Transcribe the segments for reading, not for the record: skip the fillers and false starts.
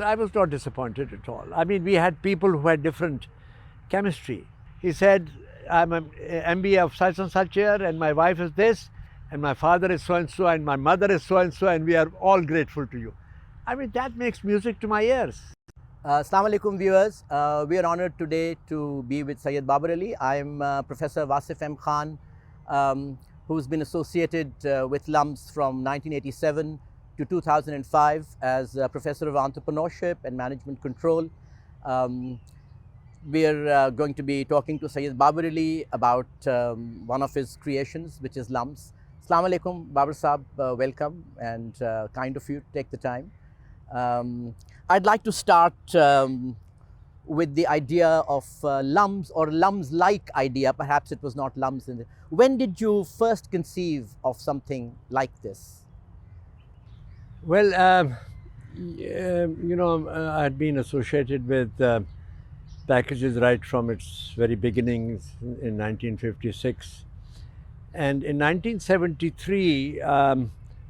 I was not disappointed at all. I mean, we had people who had different chemistry. He said, I'm an MBA of such and such year, and my wife is this, and my father is so and so, and my mother is so and so, and we are all grateful to you. I mean, that makes music to my ears. Assalamu alaikum viewers. We are honored today to be with Syed Babar Ali. I am Professor Wasif M. Khan, who's been associated with LUMS from 1987 to 2005 as Professor of Entrepreneurship and Management Control. We are going to be talking to Syed Babar Ali about one of his creations, which is LUMS. Assalamu alaikum, Babar Saab, welcome, and kind of you to take the time. I'd like to start with the idea of LUMS or LUMS-like idea. Perhaps it was not LUMS. When did you first conceive of something like this? Well, I'd been associated with packages right from its very beginnings in 1956. And in 1973,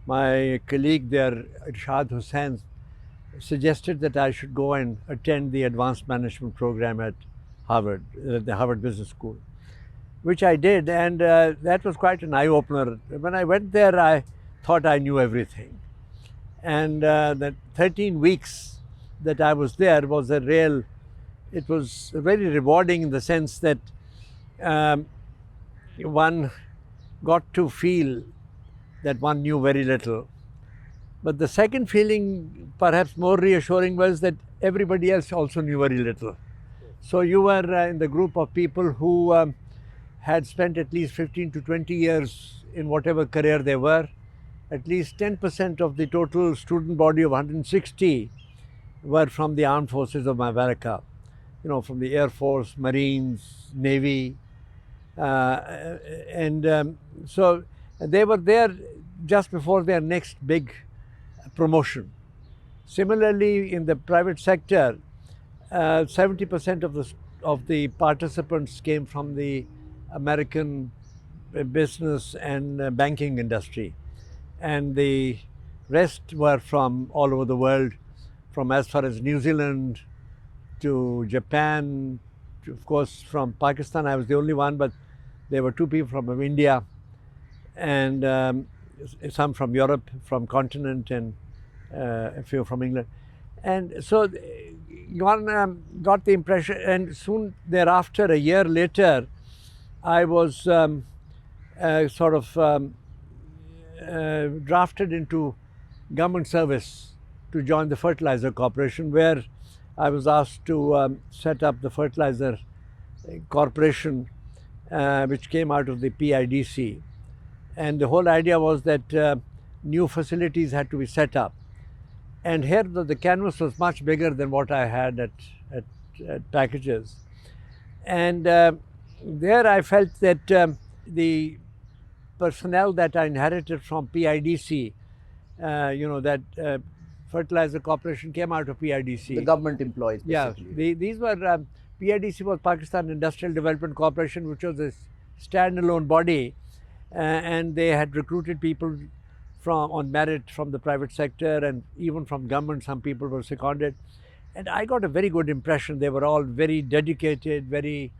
my colleague there, Irshad Hussain, suggested that I should go and attend the advanced management program at Harvard, the Harvard Business School, which I did, and that was quite an eye-opener. When I went there, I thought I knew everything. And the 13 weeks that I was there was it was very rewarding in the sense that one got to feel that one knew very little. But the second feeling, perhaps more reassuring, was that everybody else also knew very little. So you were in the group of people who had spent at least 15 to 20 years in whatever career they were. At least 10% of the total student body of 160 were from the armed forces of America, from the Air Force, Marines, Navy. So they were there just before their next big promotion. Similarly, in the private sector, 70% of the participants came from the American business and banking industry, and the rest were from all over the world, from as far as New Zealand to Japan, of course from Pakistan. I was the only one, but there were two people from India, and some from Europe, from continent, and a few from England. And so one got the impression, and soon thereafter, a year later, I was drafted into government service to join the Fertilizer Corporation, where I was asked to set up the Fertilizer Corporation, which came out of the PIDC. And the whole idea was that new facilities had to be set up. And here the canvas was much bigger than what I had at packages. And there I felt that the personnel that I inherited from PIDC, that Fertilizer Corporation came out of PIDC. The government employees, Yeah, basically. these were, PIDC was Pakistan Industrial Development Corporation, which was a standalone body, and they had recruited people on merit from the private sector, and even from government some people were seconded. And I got a very good impression. They were all very dedicated, very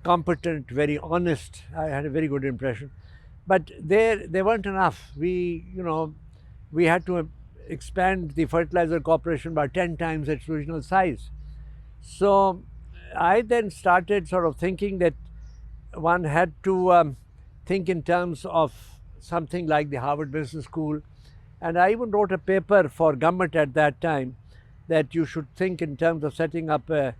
competent, very honest. I had a very good impression. But they weren't enough. We had to expand the Fertilizer Corporation by 10 times its original size. So I then started sort of thinking that one had to think in terms of something like the Harvard Business School. And I even wrote a paper for government at that time that you should think in terms of setting up a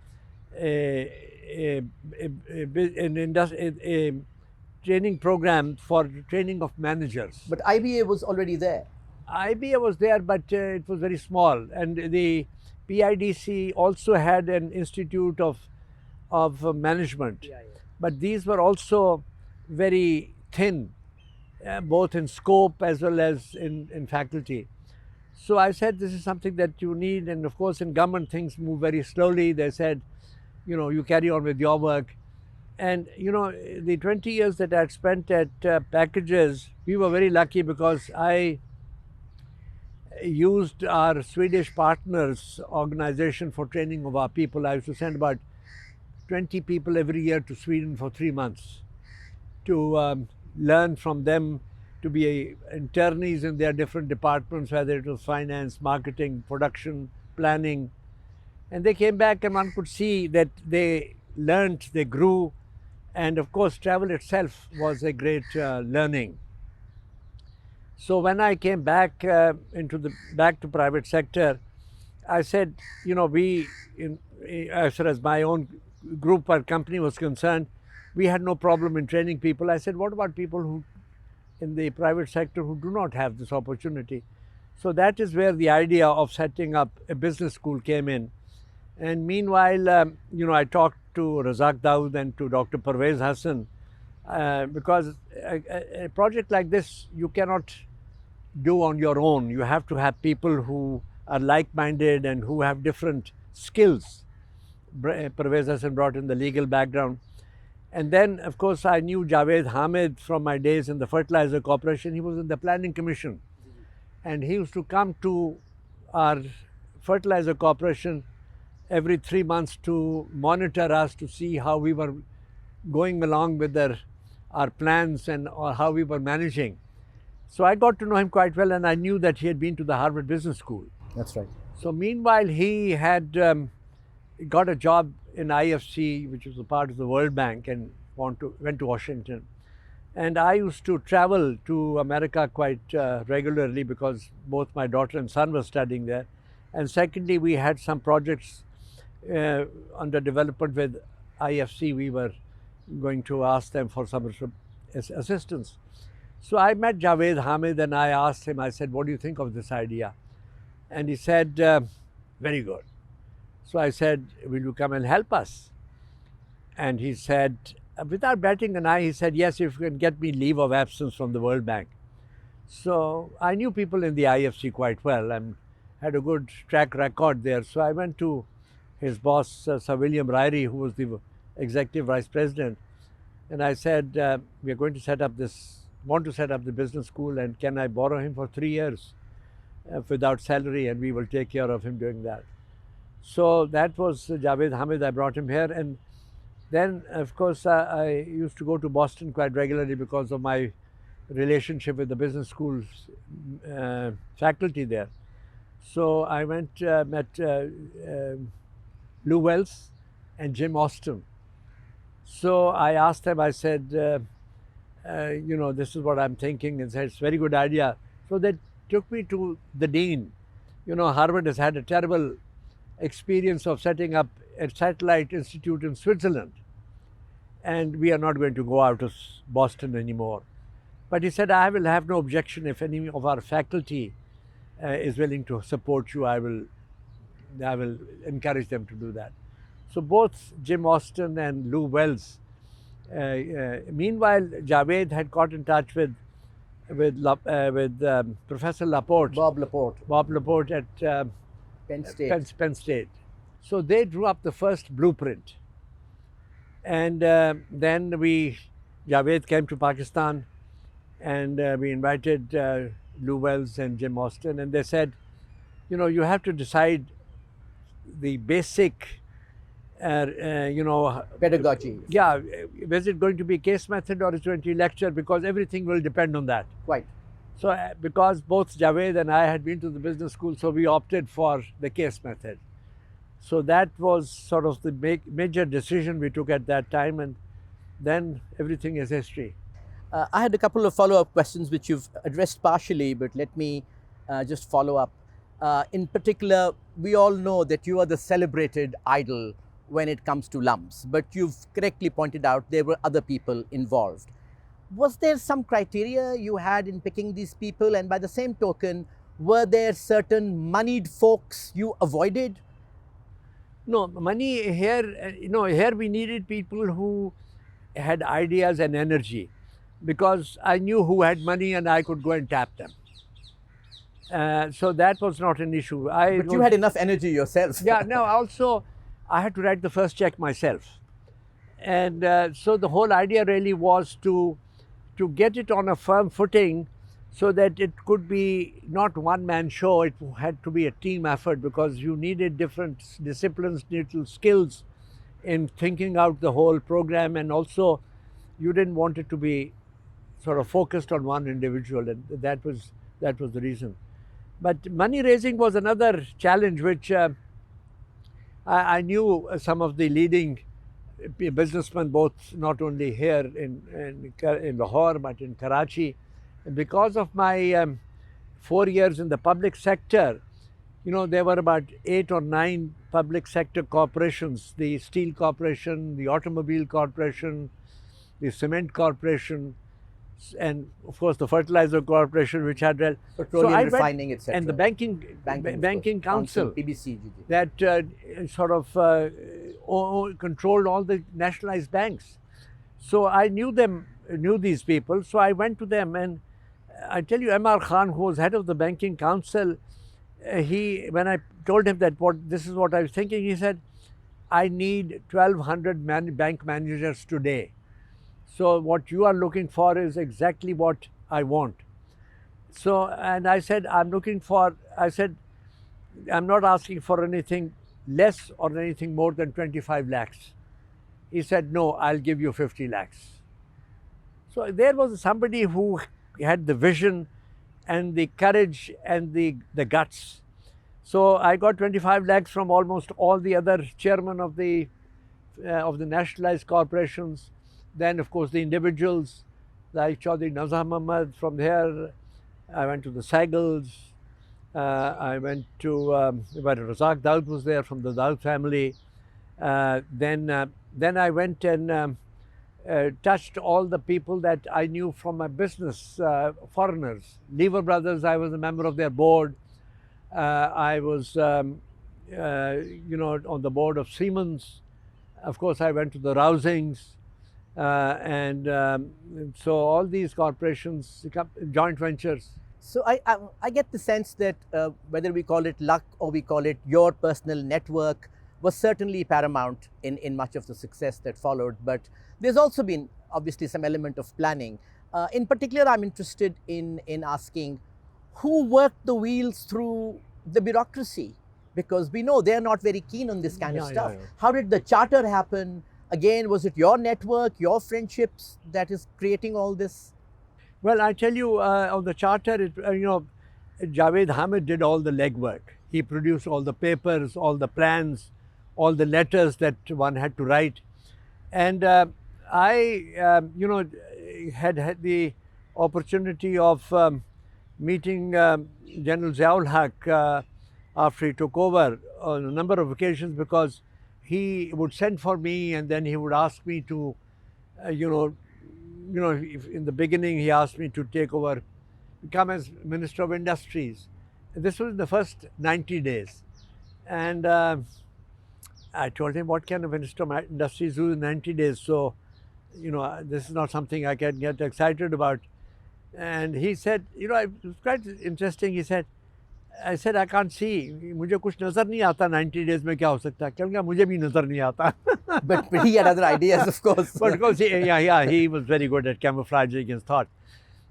training program for training of managers. But IBA was already there. IBA was there, but it was very small. And the PIDC also had an institute of management. But these were also very thin, both in scope as well as in faculty. So I said, this is something that you need. And of course, in government, things move very slowly. They said, you carry on with your work. And the 20 years that I had spent at packages, we were very lucky because used our Swedish partners organization for training of our people. I used to send about 20 people every year to Sweden for 3 months to learn from them, to be internees in their different departments, whether it was finance, marketing, production, planning. And they came back and one could see that they learned, they grew, and of course travel itself was a great learning. So when I came back back to private sector, I said, you know, as far as my own group or company was concerned, we had no problem in training people. I said, what about people who in the private sector who do not have this opportunity? So that is where the idea of setting up a business school came in. And meanwhile, you know, I talked to Razak Dawood and to Dr. Parvez Hassan because a project like this you cannot do on your own. You have to have people who are like-minded and who have different skills. Parvez Hassan brought in the legal background. And then, of course, I knew Javed Hamid from my days in the Fertilizer Corporation. He was in the Planning Commission. And he used to come to our Fertilizer Corporation every 3 months to monitor us to see how we were going along with our plans and or how we were managing. So I got to know him quite well, and I knew that he had been to the Harvard Business School. That's right. So meanwhile, he had got a job in IFC, which was a part of the World Bank, and went to Washington. And I used to travel to America quite regularly because both my daughter and son were studying there. And secondly, we had some projects under development with IFC. We were going to ask them for some assistance. So I met Javed Hamid and I asked him, I said, what do you think of this idea? And he said, very good. So I said, will you come and help us? And he said, without batting an eye, he said, yes, if you can get me leave of absence from the World Bank. So I knew people in the IFC quite well and had a good track record there. So I went to his boss, Sir William Ryrie, who was the executive vice president. And I said, we are going to want to set up the business school, and can I borrow him for 3 years without salary, and we will take care of him doing that. So that was Javed Hamid. I brought him here. And then, of course, I used to go to Boston quite regularly because of my relationship with the business school's faculty there. So I went, met Lou Wells and Jim Austin. So I asked them, I said, you know, this is what I'm thinking. And said, it's a very good idea. So they took me to the dean. You know, Harvard has had a terrible experience of setting up a satellite institute in Switzerland. And we are not going to go out of Boston anymore. But he said, I will have no objection if any of our faculty is willing to support you. I will encourage them to do that. So both Jim Austin and Lou Wells. Meanwhile, Javed had got in touch with Professor Laporte. Bob Laporte at Penn State. Penn State. So they drew up the first blueprint. And then Javed came to Pakistan, and we invited Lou Wells and Jim Austin, and they said, you know, you have to decide the basic, you know, pedagogy. Yeah, is it going to be case method or is it going to be lecture? Because everything will depend on that. Right. So because both Javed and I had been to the business school, so we opted for the case method. So that was sort of the major decision we took at that time, and then everything is history. I had a couple of follow-up questions which you've addressed partially, but let me just follow up. In particular, we all know that you are the celebrated idol when it comes to LUMS, but you've correctly pointed out there were other people involved. Was there some criteria you had in picking these people? And by the same token, were there certain moneyed folks you avoided? No, money here, you know, here we needed people who had ideas and energy, because I knew who had money and I could go and tap them. So that was not an issue. But you had enough energy yourself. Yeah, no, also I had to write the first check myself. And so the whole idea really was to get it on a firm footing so that it could be not one-man show. It had to be a team effort because you needed different disciplines, little skills in thinking out the whole program, and also you didn't want it to be sort of focused on one individual, and that was the reason. But money raising was another challenge, which I knew some of the leading businessmen, both not only here in Lahore but in Karachi. And because of my 4 years in the public sector, there were about 8 or 9 public sector corporations: the Steel Corporation, the Automobile Corporation, the Cement Corporation, and of course the Fertilizer Corporation, which had petroleum refining, etc. And the banking council, PBC, that sort of controlled all the nationalized banks. So I knew these people. So I went to them, and I tell you, MR Khan, who was head of the banking council, when I told him that this is what I was thinking, he said, I need 1,200 bank managers today. So what you are looking for is exactly what I want. So, and I said, I'm not asking for anything less or anything more than 25 lakhs. He said, no, I'll give you 50 lakhs. So there was somebody who had the vision and the courage and the guts. So I got 25 lakhs from almost all the other chairmen of the nationalized corporations. Then, of course, the individuals like Chaudhry Nazar Muhammad. From there, I went to the Sahgals. I went to where Razak Daud was there from the Daud family. Then I went and touched all the people that I knew from my business, foreigners. Lever Brothers, I was a member of their board. I was, on the board of Siemens. Of course, I went to the Rousings. So all these corporations, joint ventures. So I get the sense that whether we call it luck or we call it your personal network was certainly paramount in much of the success that followed. But there's also been obviously some element of planning. In particular, I'm interested in asking who worked the wheels through the bureaucracy, because we know they're not very keen on this kind of stuff. Yeah. How did the charter happen? Again, was it your network, your friendships that is creating all this? Well, I tell you, on the charter, Javed Hamid did all the legwork. He produced all the papers, all the plans, all the letters that one had to write. And I, had the opportunity of meeting General Ziaul Haq after he took over on a number of occasions, because he would send for me and then he would ask me to, in the beginning he asked me to take over, become as Minister of Industries. This was in the first 90 days. And I told him, what can a Minister of Industries do in 90 days? So, this is not something I can get excited about. And he said, it was quite interesting. He said, I said, I can't see. मुझे कुछ नजर नहीं आता 90 days में क्या हो सकता है? क्या मुझे भी नजर नहीं आता. But he had other ideas, of course. But of course, he was very good at camouflaging his thought.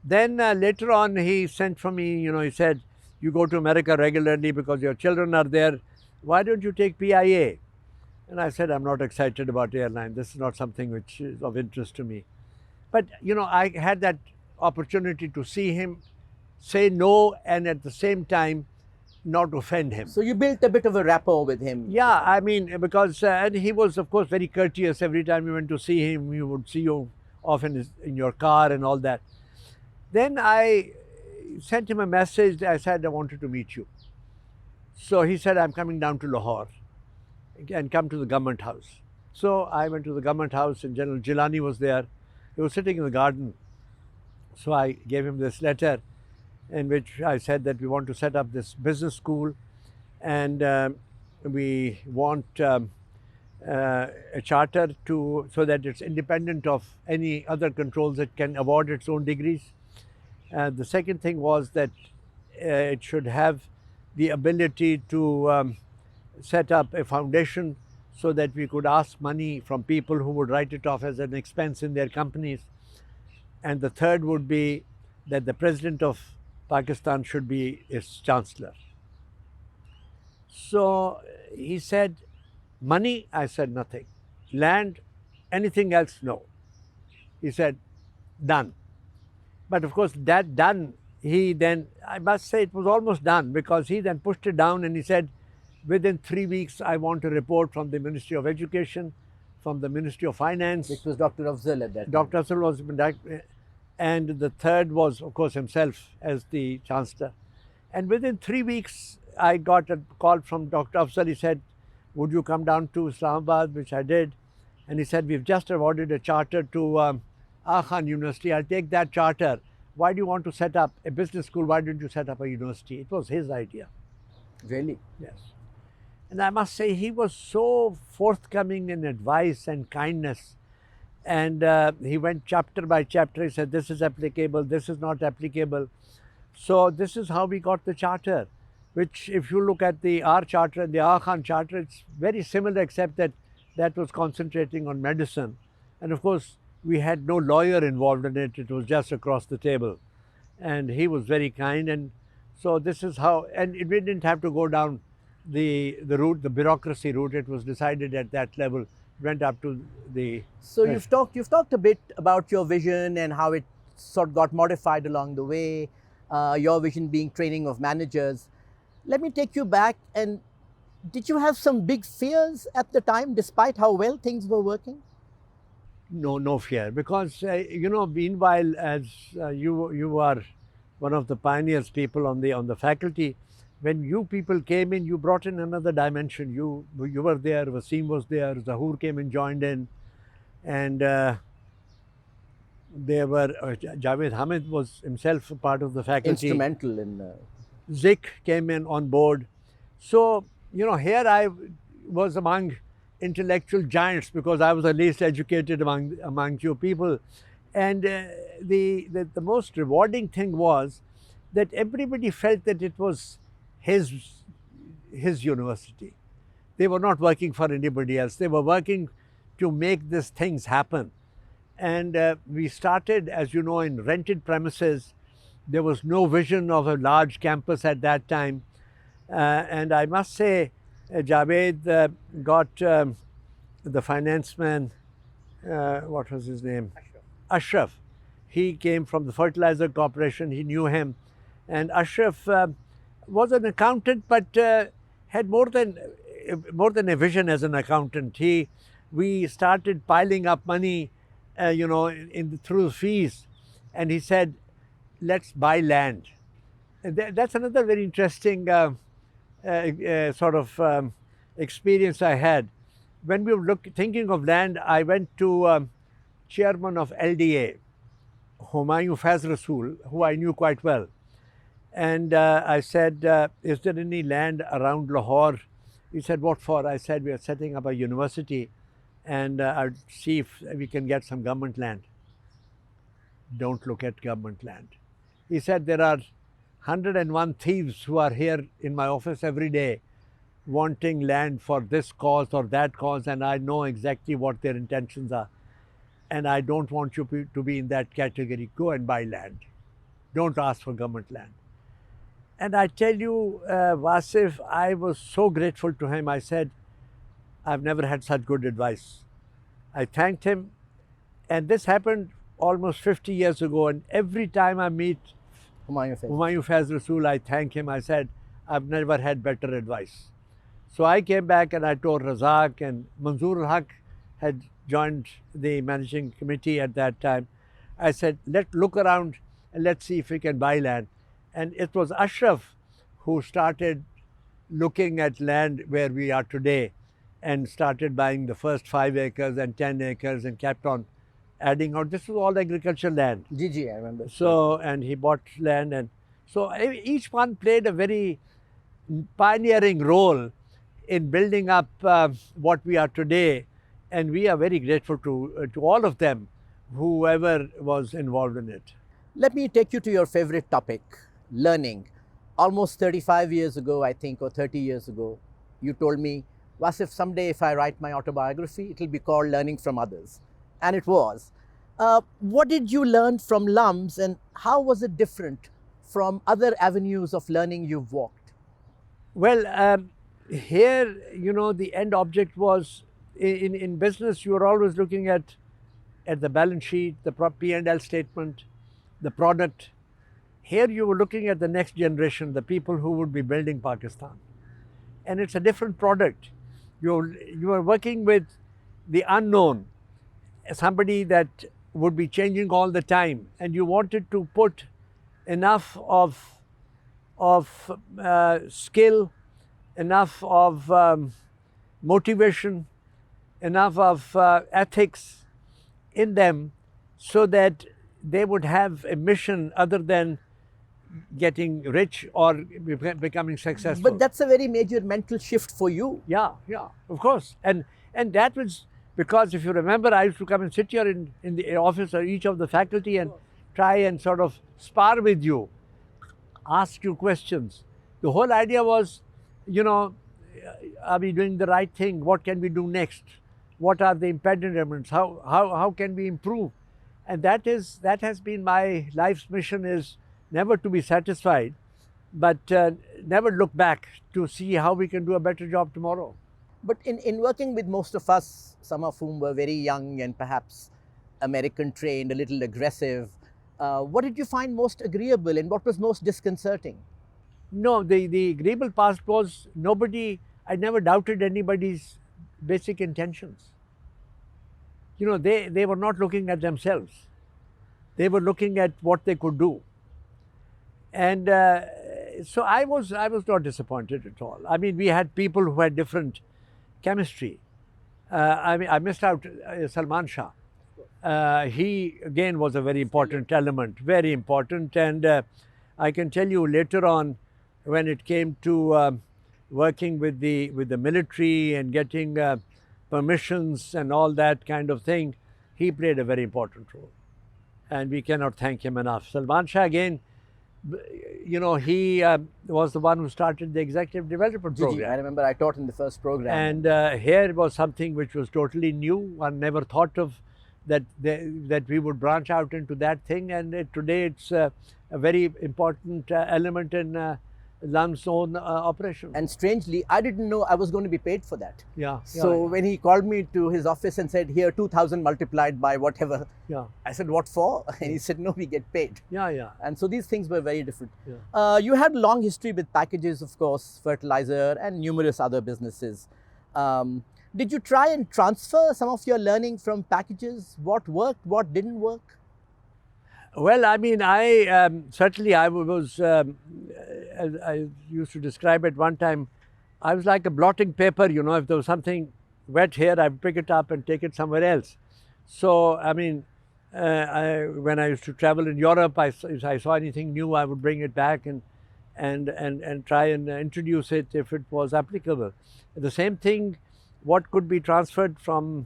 Then later on, he sent for me. He said, you go to America regularly because your children are there. Why don't you take PIA? And I said, I'm not excited about airline. This is not something which is of interest to me. But I had that opportunity to see him, say no, and at the same time not offend him. So you built a bit of a rapport with him. Yeah, I mean, because and he was, of course, very courteous. Every time you went to see him, he would see you off in your car and all that. Then I sent him a message. I said, I wanted to meet you. So he said, I'm coming down to Lahore and come to the government house. So I went to the government house and General Jilani was there. He was sitting in the garden. So I gave him this letter in which I said that we want to set up this business school, and we want a charter so that it's independent of any other controls. It can award its own degrees. The second thing was that it should have the ability to set up a foundation so that we could ask money from people who would write it off as an expense in their companies. And the third would be that the president of Pakistan should be its chancellor. So he said, money? I said, nothing. Land? Anything else? No. He said, done. But of course, that done, he then, I must say it was almost done, because he then pushed it down and he said, within 3 weeks, I want a report from the Ministry of Education, from the Ministry of Finance. Which was Dr. Afzal at that time. Dr. Afzal was, and the third was, of course, himself as the chancellor. And within 3 weeks, I got a call from Dr. Afzal. He said, would you come down to Islamabad, which I did. And he said, we've just awarded a charter to Aga Khan University. I'll take that charter. Why do you want to set up a business school? Why didn't you set up a university? It was his idea. Really? Yes. And I must say, he was so forthcoming in advice and kindness. And he went chapter by chapter. He said, this is applicable, this is not applicable. So this is how we got the charter, which if you look at our charter and the Aga Khan charter, it's very similar, except that that was concentrating on medicine. And of course, we had no lawyer involved in it. It was just across the table. And he was very kind. And so this is how, and we didn't have to go down the route, the bureaucracy route. It was decided at that level, went up to the... So you've talked a bit about your vision and how it sort of got modified along the way, your vision being training of managers. Let me take you back, and did you have some big fears at the time, despite how well things were working? No fear, because meanwhile, as you are one of the pioneers people on the faculty, when you people came in, you brought in another dimension. You were there, Wasim was there, Zahoor came and joined in, and there were Javed Hamid was himself a part of the faculty. Instrumental in... Zik came in on board. So, here I was among intellectual giants, because I was the least educated among you people. And the most rewarding thing was that everybody felt that it was his university. They were not working for anybody else. They were working to make these things happen. And we started, as you know, in rented premises. There was no vision of a large campus at that time. And I must say, Javed got the finance man, what was his name? Ashraf. He came from the Fertilizer Corporation. He knew him. And Ashraf was an accountant, but had more than a vision as an accountant. We started piling up money, through fees. And he said, let's buy land. And that's another very interesting sort of experience I had. When we were thinking of land, I went to chairman of LDA, Humayun Faz Rasool, who I knew quite well. And I said, is there any land around Lahore? He said, what for? I said, we are setting up a university, and I'll see if we can get some government land. Don't look at government land. He said, there are 101 thieves who are here in my office every day wanting land for this cause or that cause, and I know exactly what their intentions are. And I don't want you to be in that category. Go and buy land. Don't ask for government land. And I tell you, Wasif, I was so grateful to him. I said, I've never had such good advice. I thanked him. And this happened almost 50 years ago. And every time I meet Humayun Faz Rasool, I thank him. I said, I've never had better advice. So I came back and I told Razak, and Manzoor al-Haq had joined the managing committee at that time. I said, let's look around and let's see if we can buy land. And it was Ashraf who started looking at land where we are today and started buying the first 5 acres and 10 acres and kept on adding out. This was all agricultural land. GG, I remember. So, and he bought land, and so each one played a very pioneering role in building up what we are today. And we are very grateful to all of them, whoever was involved in it. Let me take you to your favorite topic, learning. Almost 35 years ago, I think, or 30 years ago, you told me, Wasif, someday if I write my autobiography, it will be called Learning from Others. And it was. What did you learn from LUMS, and how was it different from other avenues of learning you've walked? Well, here, the end object was in business, you are always looking at the balance sheet, the P&L statement, the product. Here you were looking at the next generation, the people who would be building Pakistan. And it's a different product. You are working with the unknown, somebody that would be changing all the time, and you wanted to put enough of skill, enough of motivation, enough of ethics in them so that they would have a mission other than getting rich or becoming successful. But that's a very major mental shift for you. Yeah, of course. And that was because, if you remember, I used to come and sit here in the office of each of the faculty and try and sort of spar with you, ask you questions. The whole idea was, are we doing the right thing? What can we do next? What are the impediments? How can we improve? And that has been my life's mission, is never to be satisfied, but never look back to see how we can do a better job tomorrow. But in working with most of us, some of whom were very young and perhaps American trained, a little aggressive, what did you find most agreeable and what was most disconcerting? No, the agreeable part was I never doubted anybody's basic intentions. They were not looking at themselves. They were looking at what they could do. And so I was not disappointed at all. I mean, we had people who had different chemistry. I missed out Salman Shah. He again was a very important element, very important. And I can tell you later on, when it came to working with the military and getting permissions and all that kind of thing, he played a very important role. And we cannot thank him enough. Salman Shah again, he was the one who started the Executive Development Program. I remember I taught in the first program. And here was something which was totally new. One never thought of that we would branch out into that thing. And today it's a very important element in LUMS' own operation. And strangely, I didn't know I was going to be paid for that. Yeah. So when he called me to his office and said, here, 2,000 multiplied by whatever. Yeah. I said, what for? And he said, no, we get paid. Yeah. And so these things were very different. Yeah. You had a long history with packages, of course, fertilizer and numerous other businesses. Did you try and transfer some of your learning from packages? What worked, what didn't work? Well, I mean, I certainly I was, I used to describe it one time, I was like a blotting paper, if there was something wet here, I'd pick it up and take it somewhere else. So, I mean, when I used to travel in Europe, if I saw anything new, I would bring it back and try and introduce it if it was applicable. The same thing, what could be transferred from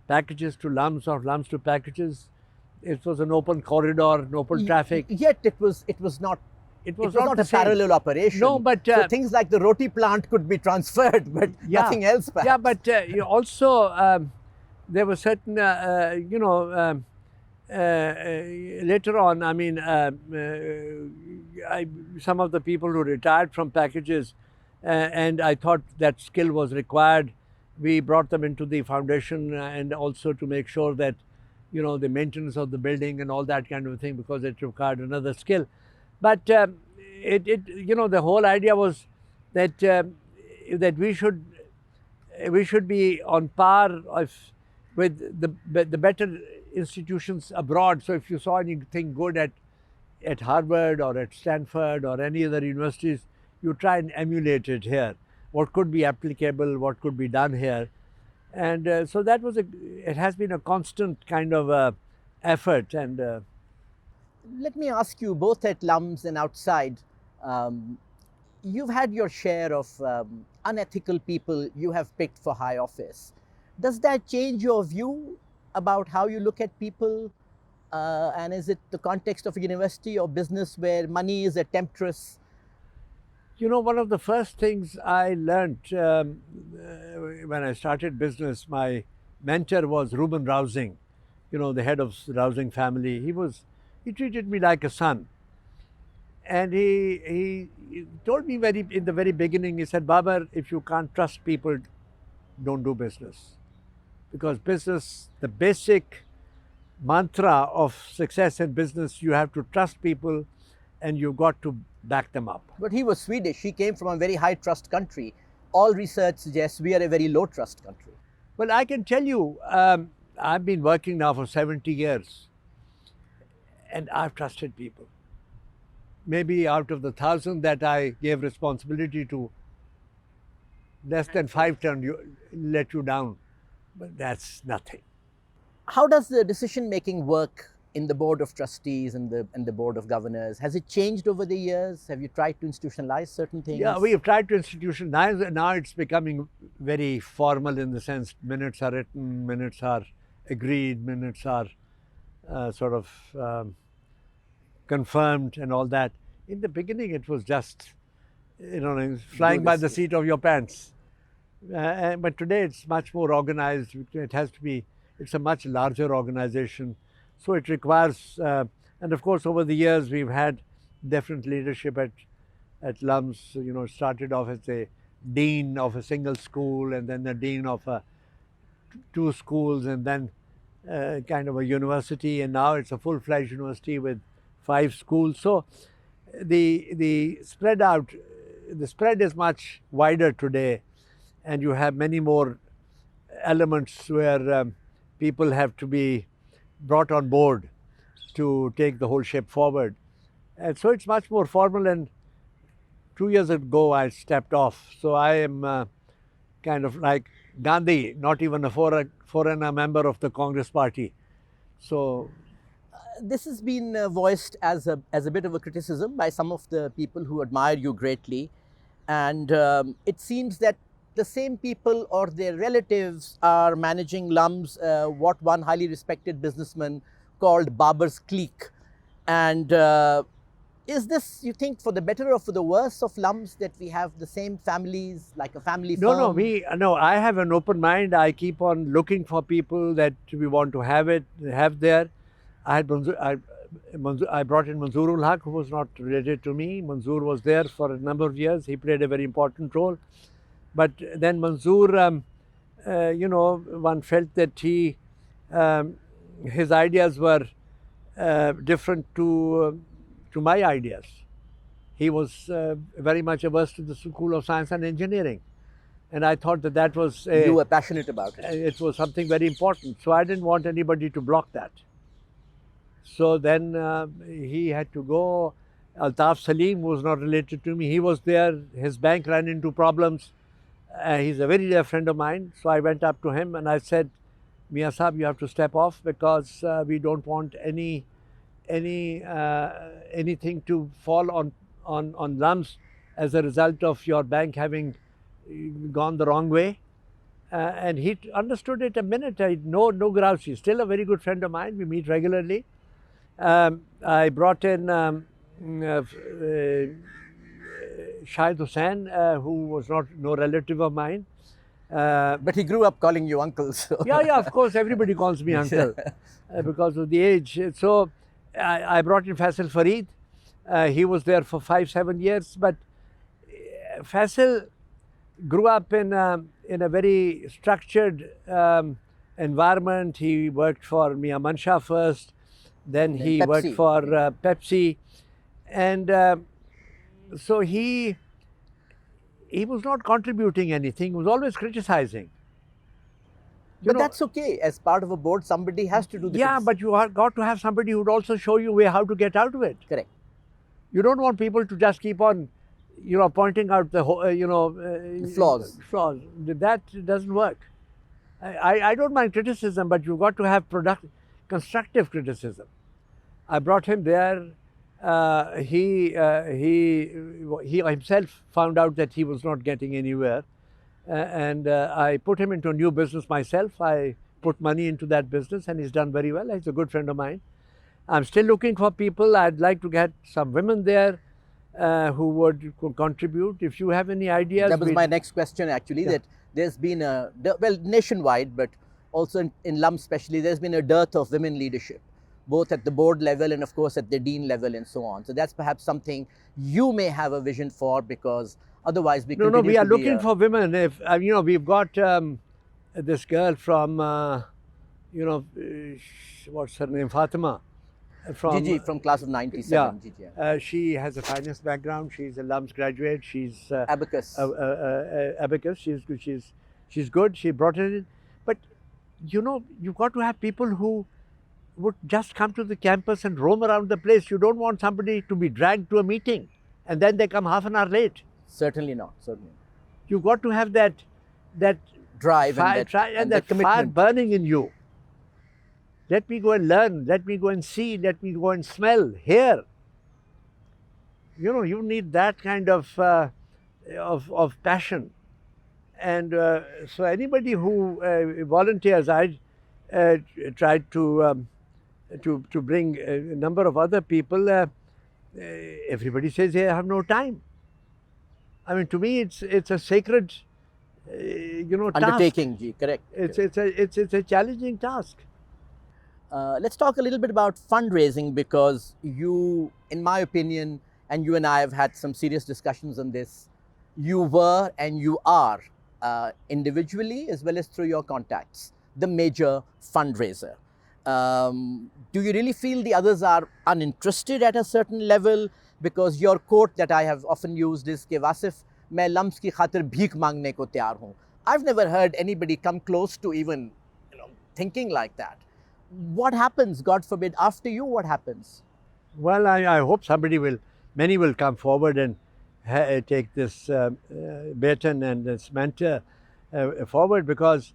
packages to LUMS or LUMS to packages. It was an open corridor, an open traffic. Yet it was not a parallel operation. No, but so things like the roti plant could be transferred, but nothing else. Perhaps. Yeah, but also there were certain, later on. I mean, some of the people who retired from packages, and I thought that skill was required. We brought them into the foundation, and also to make sure that the maintenance of the building and all that kind of thing, because it required another skill. But the whole idea was that that we should be on par with the better institutions abroad. So if you saw anything good at Harvard or at Stanford or any other universities, you try and emulate it here. What could be applicable, what could be done here. And so that was it has been a constant kind of effort. And let me ask you, both at LUMS and outside, you've had your share of unethical people you have picked for high office. Does that change your view about how you look at people? And is it the context of a university or business where money is a temptress? One of the first things I learned when I started business, my mentor was Reuben Rousing, the head of the Rousing family. He treated me like a son. And he told me in the very beginning, he said, Babar, if you can't trust people, don't do business. Because business, the basic mantra of success in business, you have to trust people and you've got to back them up. But he was Swedish. He came from a very high trust country. All research suggests we are a very low trust country. Well, I can tell you, I've been working now for 70 years and I've trusted people. Maybe out of the 1,000 that I gave responsibility to, less than 5 let you down. But that's nothing. How does the decision making work in the board of trustees and the board of governors? Has it changed over the years? Have you tried to institutionalize certain things? Yeah, we have tried to institutionalize. Now it's becoming very formal in the sense minutes are written, minutes are agreed, minutes are sort of confirmed and all that. In the beginning, it was just, flying by the seat of your pants. But today it's much more organized. It has to be, it's a much larger organization. So it requires, and of course over the years we've had different leadership at LUMS. It started off as a dean of a single school and then the dean of two schools and then kind of a university, and now it's a full-fledged university with 5 schools. So the spread is much wider today, and you have many more elements where people have to be brought on board to take the whole ship forward. And so it's much more formal, and 2 years ago I stepped off. So I am kind of like Gandhi, not even a foreigner member of the Congress party. So this has been voiced as a bit of a criticism by some of the people who admire you greatly, and it seems that the same people or their relatives are managing LUMS, what one highly respected businessman called Babar's clique. And is this, you think, for the better or for the worse of LUMS, that we have the same families, like a family firm? No, I have an open mind. I keep on looking for people that we want to have there. I brought in Manzoorul Haq, who was not related to me. Manzoor was there for a number of years. He played a very important role. But then Manzoor, one felt that his ideas were different to my ideas. He was very much averse to the School of Science and Engineering. And I thought that was... you were passionate about it. It was something very important. So I didn't want anybody to block that. So then he had to go. Altaf Salim was not related to me. He was there. His bank ran into problems. He's a very dear friend of mine. So I went up to him and I said, Mian Sahab, you have to step off because we don't want anything to fall on LUMS as a result of your bank having gone the wrong way. And he understood it a minute. No grouse. He's still a very good friend of mine. We meet regularly. I brought in Syed Hussain, who was no relative of mine. But he grew up calling you uncle. So. Yeah, of course, everybody calls me uncle because of the age. So I brought in Faisal Farid. He was there for 5-7 years, but Faisal grew up in a very structured environment. He worked for Mia Mansha first, then he Pepsi. worked for Pepsi, and so he was not contributing anything. He was always criticizing. But that's okay. As part of a board, somebody has to do the Yeah, but you have got to have somebody who would also show you how to get out of it. Correct. You don't want people to just keep on, pointing out the flaws. Flaws. That doesn't work. I don't mind criticism, but you've got to have constructive criticism. I brought him there. He himself found out that he was not getting anywhere, and I put him into a new business myself. I put money into that business, and he's done very well. He's a good friend of mine. I'm still looking for people. I'd like to get some women there who would contribute. If you have any ideas. That was my next question, actually, that there's been nationwide, but also in LUMS especially, there's been a dearth of women leadership. both at the board level and of course at the dean level and so on. So that's perhaps something you may have a vision for, because otherwise we No, continue we are to be looking for women. If we've got this girl from, what's her name, Fatima, Gigi from class of 97. yeah, Gigi, yeah. she has a finance background. She's a LUMS graduate. She's Abacus. abacus. She's good. She brought it in, but you've got to have people who would just come to the campus and roam around the place. You don't want somebody to be dragged to a meeting and then they come half an hour late. Certainly not. Certainly not. You've got to have that Drive fire, and that that fire commitment. burning in you. Let me go and learn. Let me go and see. Let me go and smell, hear. You need that kind of passion. And so anybody who volunteers, I tried to bring a number of other people. Everybody says they have no time. I mean, to me, it's a sacred, Undertaking, task. Ji, correct. It's a challenging task. Let's talk a little bit about fundraising, because you, in my opinion, and you and I have had some serious discussions on this, you were and you are, individually as well as through your contacts, the major fundraiser. Do you really feel the others are uninterested at a certain level? Because your quote that I have often used is कि वासिफ मैं lumps की खातिर भीख मांगने को तैयार हूँ. I've never heard anybody come close to even thinking like that. What happens, God forbid, after you? What happens? Well, I hope many will come forward and take this baton and this mentor forward, because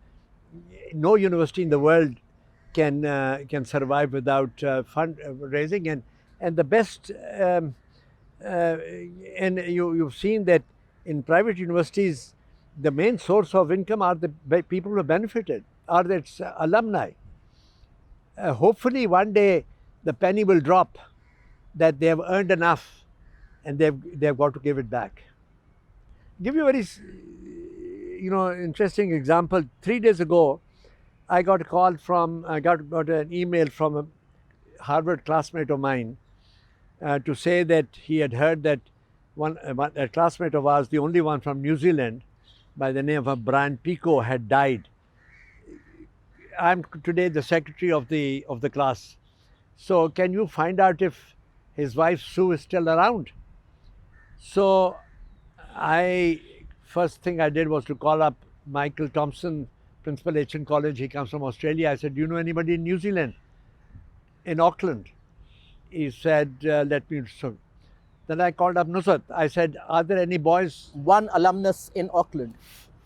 no university in the world can survive without fundraising, and the best. And you've seen that in private universities, the main source of income are the people who have benefited, are its alumni. Hopefully one day the penny will drop that they have earned enough and they've got to give it back. Give you a very interesting example. 3 days ago, I got an email from a Harvard classmate of mine to say that he had heard that a classmate of ours, the only one from New Zealand, by the name of Brian Pico, had died. I'm today the secretary of the class. So can you find out if his wife Sue is still around? So first thing I did was to call up Michael Thompson, principal H.N. College. He comes from Australia. I said, do you know anybody in New Zealand? In Auckland. He said, let me. So then I called up Nusrat. I said, are there any boys? One alumnus in Auckland.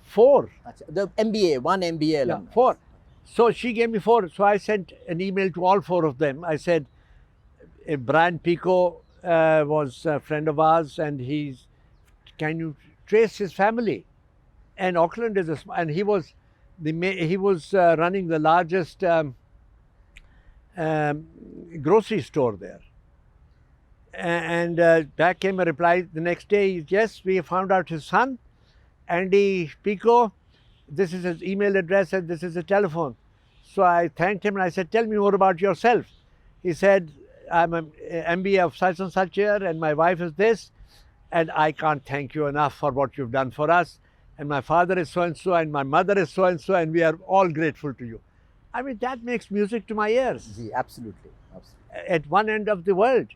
4. The MBA, one MBA alumnus. Yeah, 4. So she gave me 4. So I sent an email to all 4 of them. I said, if Brian Pico was a friend of ours, and can you trace his family? And Auckland is and he was running the largest grocery store there. And back came a reply the next day. Yes, we found out his son, Andy Pico. This is his email address and this is a telephone. So I thanked him and I said, tell me more about yourself. He said, I'm an MBA of such and such here, and my wife is this, and I can't thank you enough for what you've done for us. And my father is so-and-so, and my mother is so-and-so, and we are all grateful to you. I mean, that makes music to my ears. Yeah, absolutely. At one end of the world.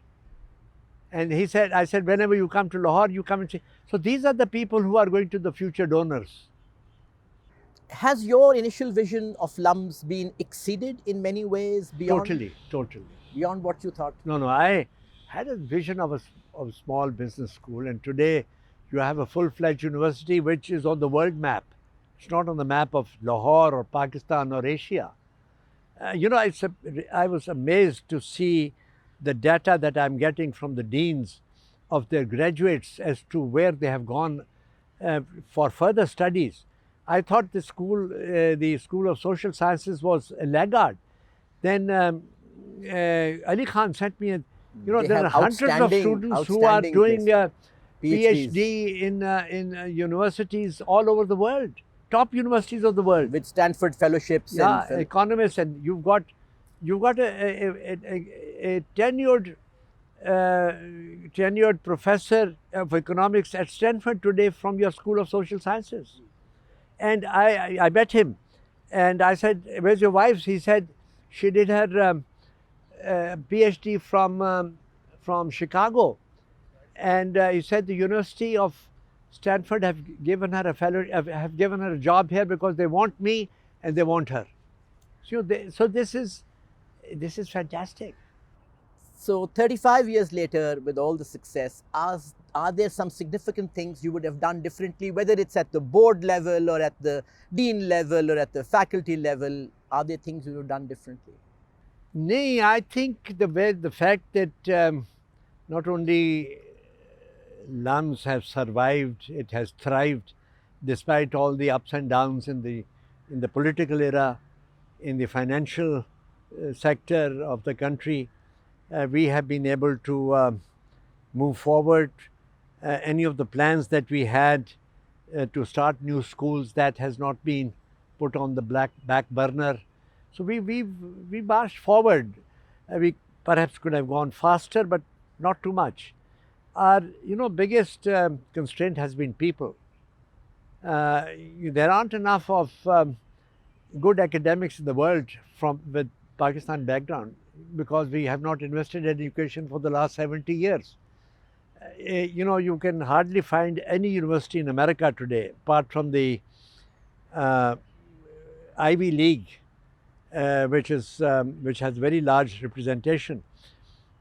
And I said, whenever you come to Lahore, you come and see. So these are the people who are going to the future donors. Has your initial vision of LUMS been exceeded in many ways beyond? Totally. Beyond what you thought? No, I had a vision of a small business school, and today you have a full-fledged university which is on the world map. It's not on the map of Lahore or Pakistan or Asia. I was amazed to see the data that I'm getting from the deans of their graduates as to where they have gone for further studies. I thought the School of Social Sciences was a laggard. Then Ali Khan sent me, there are hundreds of students who are doing PhD in universities all over the world, top universities of the world. With Stanford fellowships. Yeah, economists, and you've got You've got a tenured professor of economics at Stanford today from your School of Social Sciences. And I met him and I said, "Where's your wife?" He said, "She did her PhD from Chicago." And he said the University of Stanford have given her have given her a job here because they want me and they want her. So this is fantastic. So 35 years later, with all the success, are there some significant things you would have done differently, whether it's at the board level or at the dean level or at the faculty level? Are there things you would have done differently? Nay, I think the fact that not only LUMS have survived, it has thrived despite all the ups and downs in the political era, in the financial sector of the country. We have been able to move forward. Any of the plans that we had to start new schools, that has not been put on the back burner. So we marched forward. We perhaps could have gone faster, but not too much. Our biggest constraint has been people. There aren't enough of good academics in the world with Pakistan background because we have not invested in education for the last 70 years. You can hardly find any university in America today, apart from the Ivy League, which has very large representation.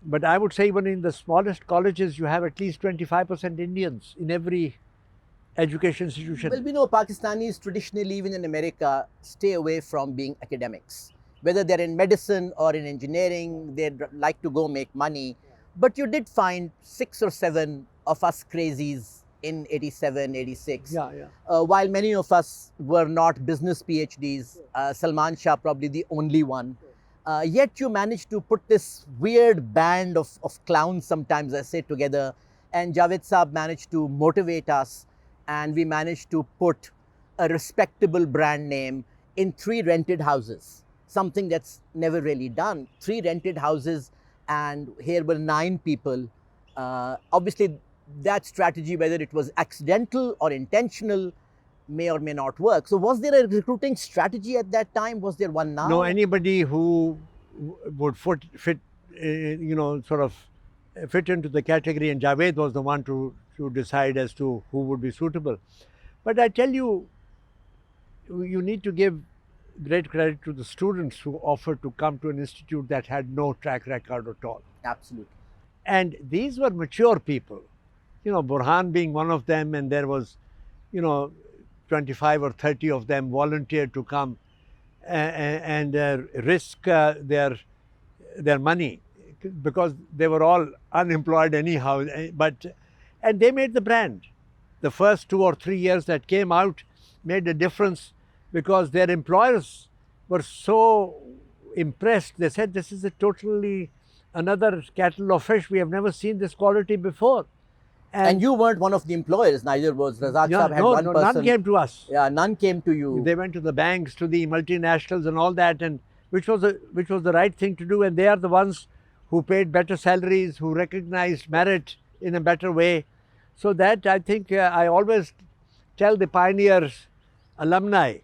But I would say even in the smallest colleges, you have at least 25% Indians in every education institution. Well, we know Pakistanis traditionally, even in America, stay away from being academics. Whether they're in medicine or in engineering, they'd like to go make money. But you did find 6 or 7 of us crazies in 87, 86. Yeah. While many of us were not business PhDs, Salman Shah probably the only one. Yet you managed to put this weird band of clowns, sometimes I say, together. And Javed Saab managed to motivate us. And we managed to put a respectable brand name in 3 rented houses. Something that's never really done. 3 rented houses, and here were 9 people. Obviously, that strategy, whether it was accidental or intentional, may or may not work. So was there a recruiting strategy at that time? Was there one now? No, anybody who would fit sort of fit into the category, and Javed was the one to decide as to who would be suitable. But I tell you, you need to give great credit to the students who offered to come to an institute that had no track record at all. Absolutely. And these were mature people, Burhan being one of them, and there was, 25 or 30 of them volunteered to come and risk their money because they were all unemployed anyhow. And they made the brand. The first 2 or 3 years that came out made a difference because their employers were so impressed. They said, "This is a totally another kettle of fish. We have never seen this quality before." And you weren't one of the employers, neither was Razak Saab. Had one person. None came to us. Yeah, none came to you. They went to the banks, to the multinationals and all that, and which was the right thing to do. And they are the ones who paid better salaries, who recognized merit in a better way. So that I think I always tell the pioneers, alumni,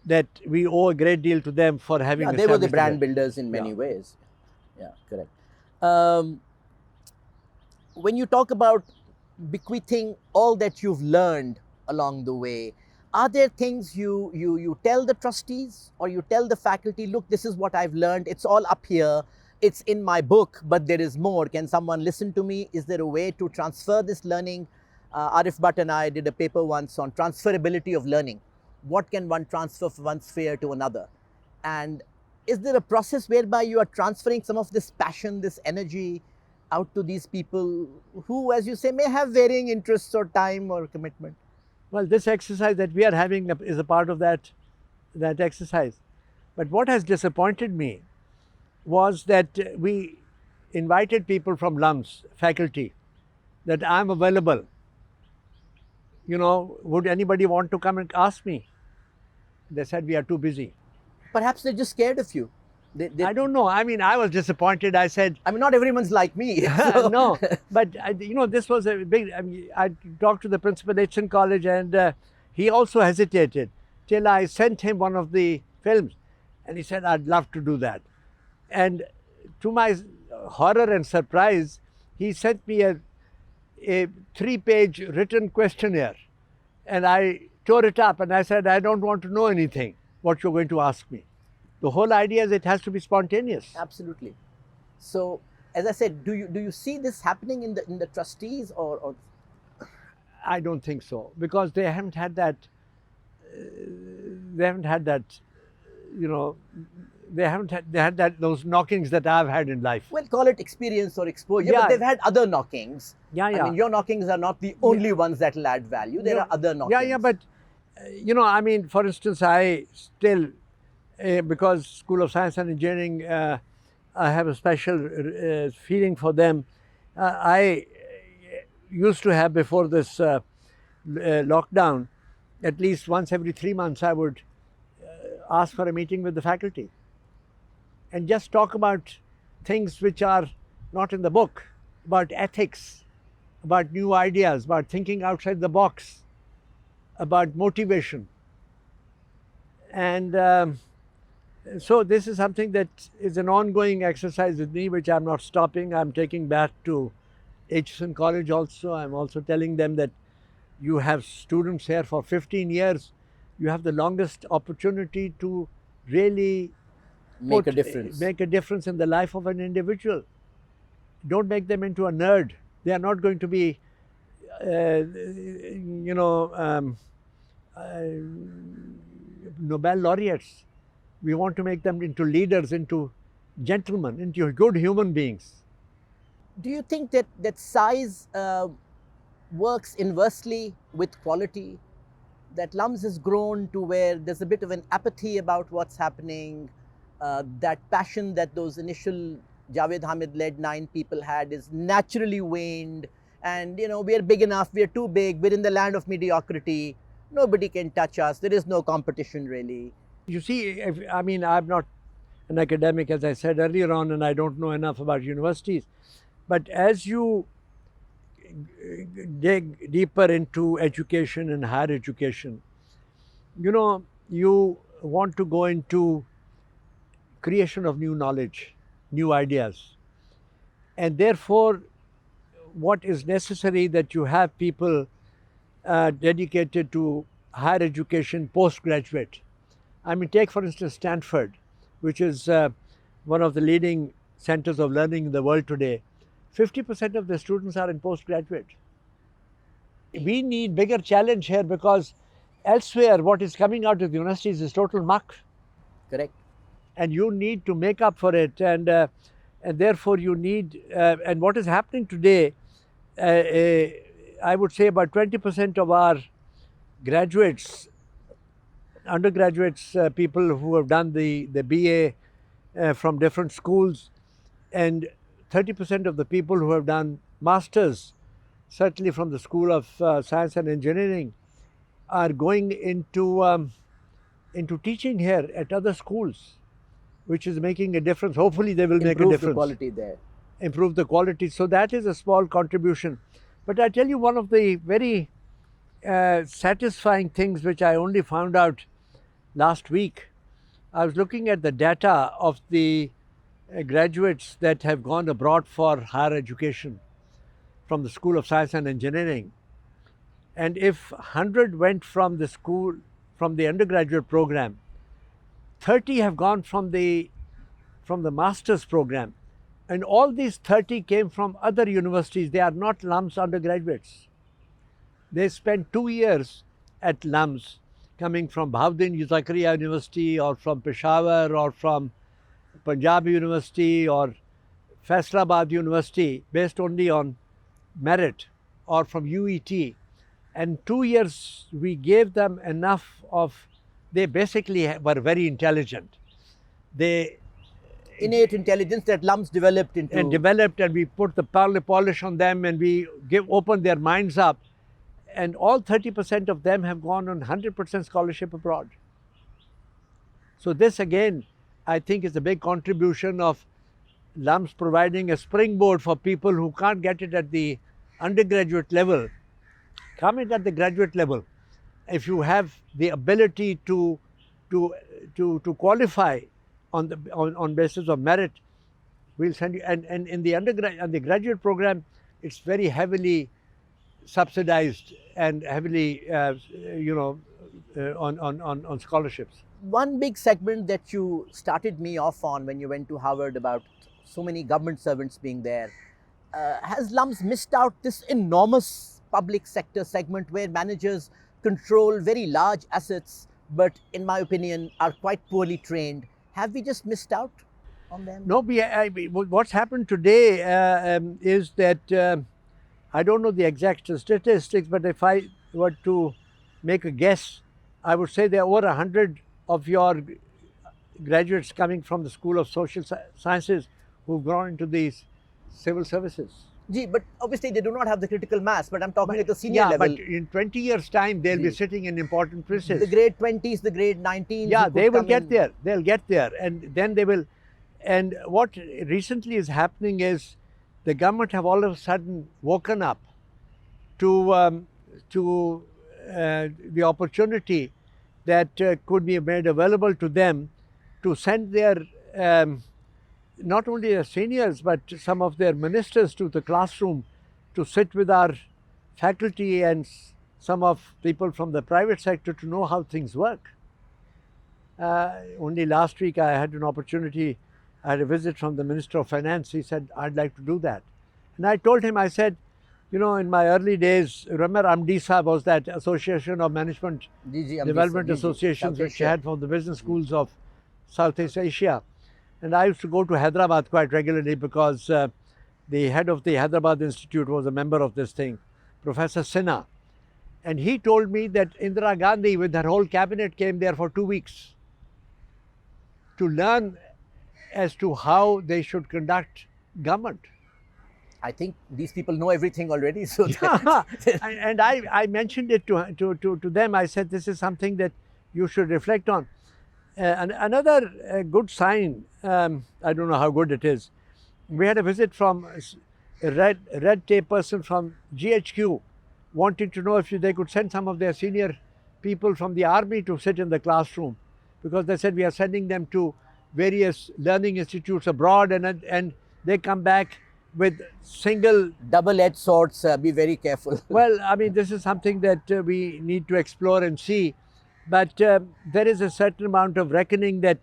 that we owe a great deal to them for having. Yeah, they were the brand builders in many ways. Yeah, correct. When you talk about bequeathing all that you've learned along the way, are there things you tell the trustees or you tell the faculty, look, this is what I've learned, it's all up here, it's in my book, but there is more. Can someone listen to me? Is there a way to transfer this learning? Arif Bhatt and I did a paper once on transferability of learning. What can one transfer from one sphere to another? And is there a process whereby you are transferring some of this passion, this energy out to these people who, as you say, may have varying interests or time or commitment? Well, this exercise that we are having is a part of that exercise. But what has disappointed me was that we invited people from LUMS, faculty, that I'm available. Would anybody want to come and ask me? They said, we are too busy. Perhaps they're just scared of you. I don't know. I mean, I was disappointed. I said, I mean, not everyone's like me. So. no, but this was a big. I mean, I talked to the principal at Hitchens College, and he also hesitated till I sent him one of the films, and he said, "I'd love to do that." And to my horror and surprise, he sent me a 3-page written questionnaire, and I tore it up and I said, "I don't want to know anything what you're going to ask me." The whole idea is it has to be spontaneous. Absolutely. So, as I said, do you see this happening in the trustees or? I don't think so, because they haven't had that. They haven't had that. They had those knockings that I've had in life. Well, call it experience or exposure, Yeah. but they've had other knockings. Yeah, I mean, your knockings are not the only ones that will add value. There are other knockings. Yeah, but I mean, for instance, I still, because School of Science and Engineering, I have a special feeling for them. I used to have, before this lockdown, at least once every 3 months, I would ask for a meeting with the faculty and just talk about things which are not in the book, about ethics, about new ideas, about thinking outside the box, about motivation. And so this is something that is an ongoing exercise with me, which I'm not stopping. I'm taking back to Hitchens College also. I'm also telling them that you have students here for 15 years. You have the longest opportunity to really Make a difference. Make a difference in the life of an individual. Don't make them into a nerd. They are not going to be, Nobel laureates. We want to make them into leaders, into gentlemen, into good human beings. Do you think that size works inversely with quality? That LUMS has grown to where there's a bit of an apathy about what's happening. That passion that those initial Javed Hamid-led 9 people had is naturally waned. And we are big enough, we are too big, we're in the land of mediocrity. Nobody can touch us. There is no competition really. You see, I'm not an academic, as I said earlier on, and I don't know enough about universities. But as you dig deeper into education and higher education, you want to go into creation of new knowledge, new ideas. And therefore, what is necessary that you have people dedicated to higher education postgraduate. I mean, take for instance Stanford, which is one of the leading centers of learning in the world today. 50% of the students are in postgraduate. We need bigger challenge here, because elsewhere what is coming out of the universities is total muck. Correct. And you need to make up for it, and therefore you need, and what is happening today, I would say about 20% of our graduates, undergraduates, people who have done the BA from different schools, and 30% of the people who have done masters, certainly from the School of Science and Engineering, are going into teaching here at other schools, which is making a difference. Hopefully they will make a difference. Improve the quality there. Improve the quality. So that is a small contribution. But I tell you, one of the very satisfying things which I only found out last week, I was looking at the data of the graduates that have gone abroad for higher education from the School of Science and Engineering. And if 100 went from the school, from the undergraduate program, 30 have gone from the master's program. And all these 30 came from other universities. They are not LUMS undergraduates. They spent 2 years at LUMS, coming from Bahauddin Zakaria University, or from Peshawar, or from Punjab University, or Faisalabad University, based only on merit, or from UET. And 2 years we gave them enough of, they basically were very intelligent. They innate intelligence that LUMS developed into. And developed, and we put the polish on them, and we opened their minds up. And all 30% of them have gone on 100% scholarship abroad. So this again I think it's a big contribution of LUMS providing a springboard for people who can't get it at the undergraduate level, come in at the graduate level. If you have the ability to qualify on basis of merit, we'll send you. And in the graduate program, it's very heavily subsidized and heavily, on scholarships. One big segment that you started me off on when you went to Harvard about so many government servants being there. Has LUMS missed out this enormous public sector segment where managers control very large assets, but in my opinion, are quite poorly trained? Have we just missed out on them? No, what's happened today is that I don't know the exact statistics, but if I were to make a guess, I would say there are over 100 of your graduates coming from the School of Social Sciences who've gone into these civil services. Gee, but obviously they do not have the critical mass, but I'm talking at the senior level. But in 20 years' time, they'll be sitting in important places. The grade 20s, the grade 19s. Yeah, they will get there. They'll get there. And then they will. And what recently is happening is the government have all of a sudden woken up to the opportunity that could be made available to them to send their not only their seniors but some of their ministers to the classroom to sit with our faculty and some of people from the private sector to know how things work. Only last week I had an opportunity, I had a visit from the Minister of Finance. He said, I'd like to do that. And I told him, I said, in my early days, remember AMDISA was that Association of Management Development Associations which you had from the business schools of Southeast Asia. And I used to go to Hyderabad quite regularly because the head of the Hyderabad Institute was a member of this thing, Professor Sinha. And he told me that Indira Gandhi with her whole cabinet came there for 2 weeks to learn as to how they should conduct government. I think these people know everything already. So and I mentioned it to them. I said, this is something that you should reflect on. And another good sign, I don't know how good it is, we had a visit from a red tape person from GHQ wanting to know if they could send some of their senior people from the army to sit in the classroom, because they said we are sending them to various learning institutes abroad and they come back with single double-edged swords. Be very careful. Well, I mean, this is something that we need to explore and see, but there is a certain amount of reckoning that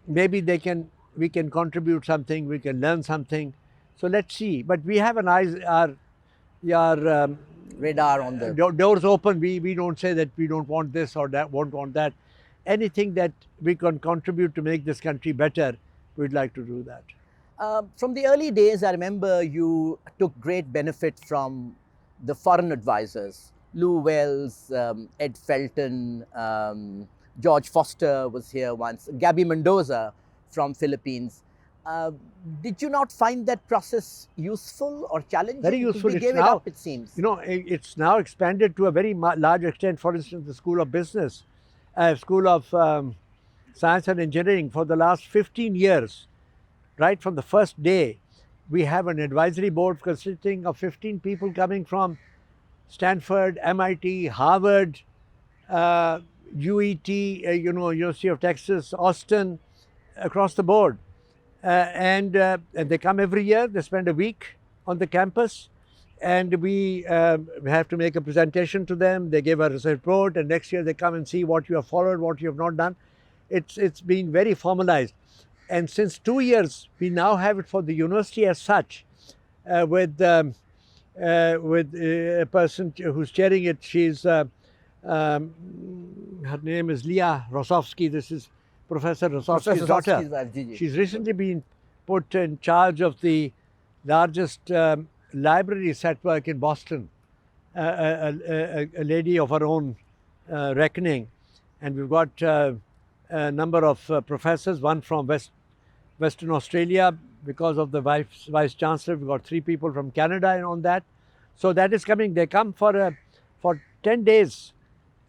maybe we can contribute something, we can learn something. So let's see. But we have our radar on the doors open. We don't say that we don't want this or that, won't want that. Anything that we can contribute to make this country better, we'd like to do that. From the early days, I remember you took great benefit from the foreign advisors. Lou Wells, Ed Felton, George Foster was here once, Gabby Mendoza from Philippines. Did you not find that process useful or challenging? Very useful. We gave it up, it seems. It's now expanded to a very large extent. For instance, the School of Business, School of Science and Engineering, for the last 15 years, right from the first day, we have an advisory board consisting of 15 people coming from Stanford, MIT, Harvard, UET, University of Texas, Austin, across the board. And they come every year. They spend a week on the campus, and we have to make a presentation to them. They give us a report, and next year they come and see what you have followed, what you have not done. It's been very formalized. And since 2 years, we now have it for the university as such, with a person who's chairing it. Her name is Leah Rosofsky. This is Professor Rosofsky's daughter. She's recently been put in charge of the largest library network in Boston, a lady of her own reckoning. And we've got a number of professors, one from Western Australia because of the Vice Chancellor. We've got 3 people from Canada on that. So that is coming. They come for 10 days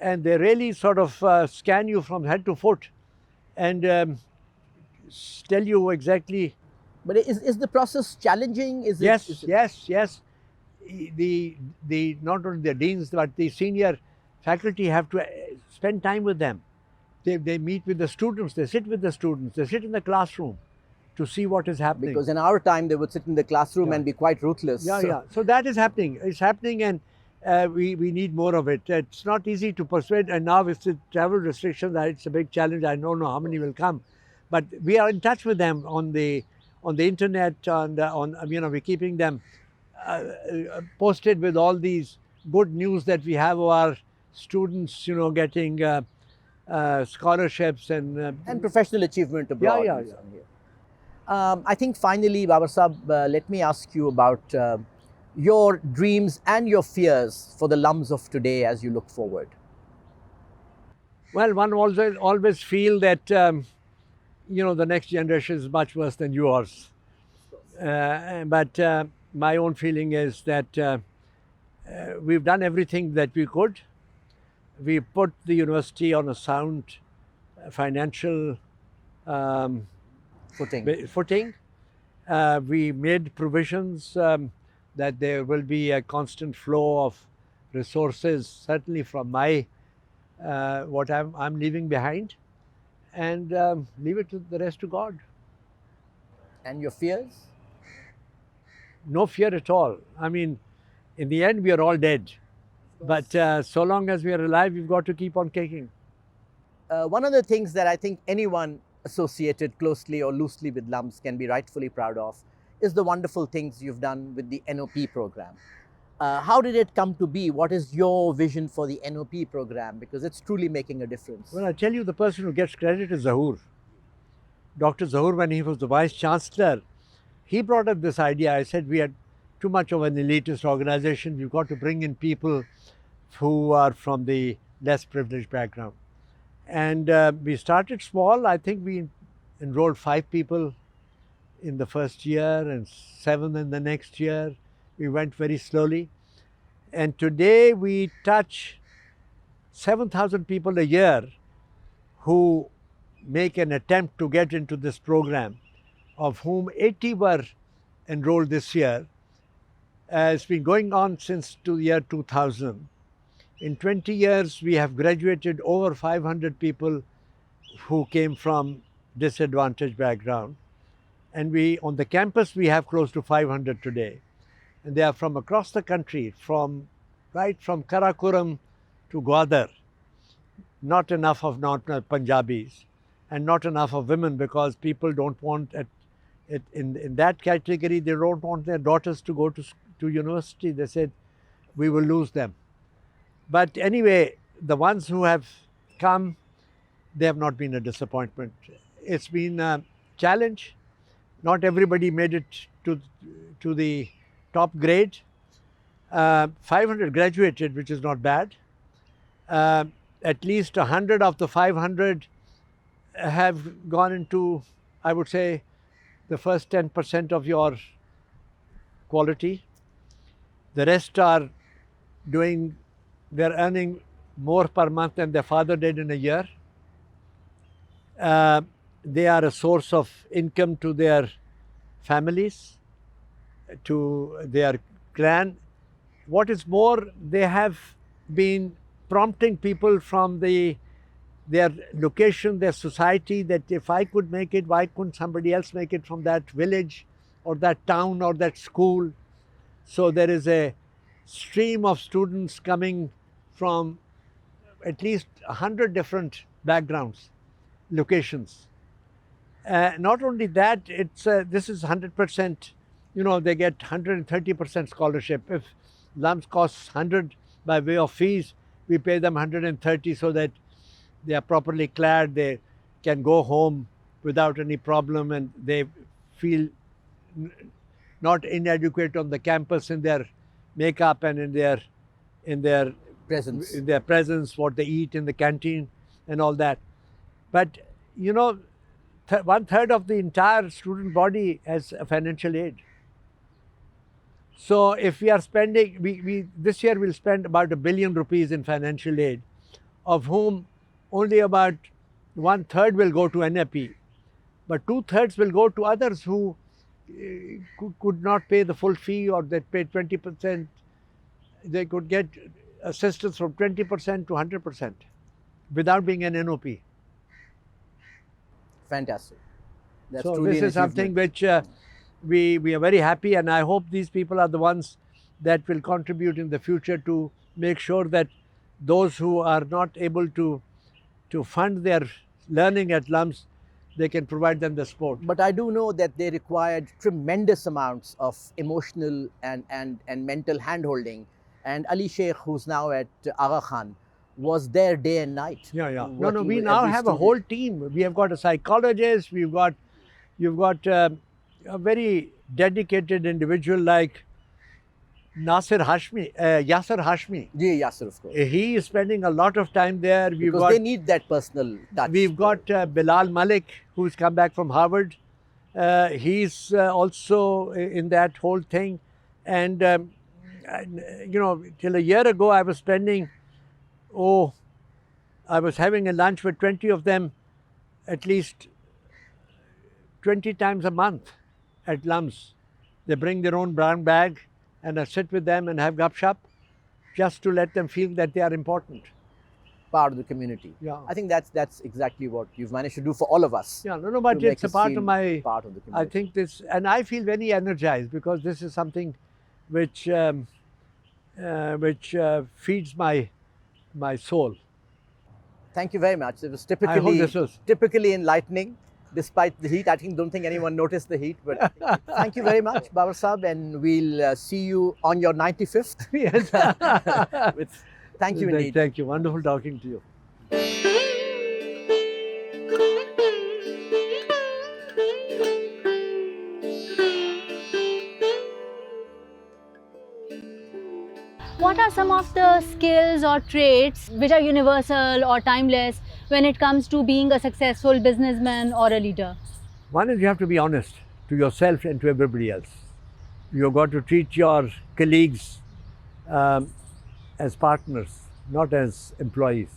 and they really sort of scan you from head to foot and tell you exactly. But is the process challenging? Yes. The not only the deans but the senior faculty have to spend time with them. They meet with the students. They sit with the students. They sit in the classroom to see what is happening. Because in our time, they would sit in the classroom and be quite ruthless. Yeah. So that is happening. It's happening, and we need more of it. It's not easy to persuade, and now with the travel restrictions, it's a big challenge. I don't know how many will come, but we are in touch with them on the internet, on we're keeping them posted with all these good news that we have of our students, getting scholarships and professional achievement abroad. Yeah. I think finally, Babar Sahab, let me ask you about your dreams and your fears for the LUMS of today as you look forward. Well, one always feel that the next generation is much worse than yours. But my own feeling is that we've done everything that we could. We put the university on a sound financial footing. We made provisions that there will be a constant flow of resources, certainly from my what I'm leaving behind, and leave it to the rest to God. And your fears? No fear at all. I mean, in the end, we are all dead. But so long as we are alive, we've got to keep on kicking. One of the things that I think anyone associated closely or loosely with LUMS can be rightfully proud of is the wonderful things you've done with the NOP program. How did it come to be? What is your vision for the NOP program? Because it's truly making a difference. Well, I tell you, the person who gets credit is Zahoor. Dr. Zahoor, when he was the Vice Chancellor, he brought up this idea. I said, we had too much of an elitist organization. We've got to bring in people who are from the less privileged background. And we started small. I think we enrolled 5 people in the first year and 7 in the next year. We went very slowly. And today we touch 7,000 people a year who make an attempt to get into this program, of whom 80 were enrolled this year. It's been going on since the year 2000. In 20 years, we have graduated over 500 people who came from disadvantaged background. And on the campus, we have close to 500 today. And they are from across the country, right from Karakoram to Gwadar. Not enough of non-Punjabis, and not enough of women, because people don't want it in that category. They don't want their daughters to go to university. They said, we will lose them. But anyway, the ones who have come, they have not been a disappointment. It's been a challenge. Not everybody made it to the top grade. 500 graduated, which is not bad. At least 100 of the 500 have gone into, I would say, the first 10% of your quality. The rest are they're earning more per month than their father did in a year. They are a source of income to their families, to their clan. What is more, they have been prompting people from their location, their society, that if I could make it, why couldn't somebody else make it from that village or that town or that school? So there is a stream of students coming from at least 100 different backgrounds, locations. Not only that, this is 100%, they get 130% scholarship. If LUMS costs 100 by way of fees, we pay them 130 so that they are properly clad, they can go home without any problem, and they feel not inadequate on the campus in their makeup and in their presence, what they eat in the canteen and all that. But 1/3 of the entire student body has a financial aid. So if we are spending, we this year we'll spend about ₹1 billion in financial aid, of whom only about 1/3 will go to NOP. but 2/3 will go to others who could not pay the full fee, or they paid 20%. They could get assistance from 20% to 100% without being an NOP. Fantastic. That's So truly this an is something achievement. which we are very happy, and I hope these people are the ones that will contribute in the future to make sure that those who are not able to fund their learning at LUMS, they can provide them the support. But I do know that they required tremendous amounts of emotional and mental handholding. And Ali Sheikh, who's now at Aga Khan, was there day and night. Yeah. No, working we with now every have a student. whole team. We have got a psychologist. You've got a very dedicated individual like Yasser Hashmi. Ji, Yasser, of course. He is spending a lot of time there. Because they need that personal touch. We've got Bilal Malik, who's come back from Harvard. He's also in that whole thing. And, till a year ago, I was having a lunch with 20 of them at least 20 times a month at LUMS. They bring their own brown bag, and I sit with them and have gupshup just to let them feel that they are important. Part of the community. Yeah. I think that's exactly what you've managed to do for all of us. Yeah, no, but to make it's a us part feel of my. part of the I community. think this, and I feel very energized because this is something which feeds my soul. Thank you very much. It was I hope this was. typically enlightening, despite the heat. I don't think anyone noticed the heat, but thank you very much, Babar Saab, and we'll see you on your 95th. Yes. Thank you indeed. Thank you. Wonderful talking to you. What are some of the skills or traits which are universal or timeless when it comes to being a successful businessman or a leader? One is you have to be honest to yourself and to everybody else. You've got to treat your colleagues as partners, not as employees.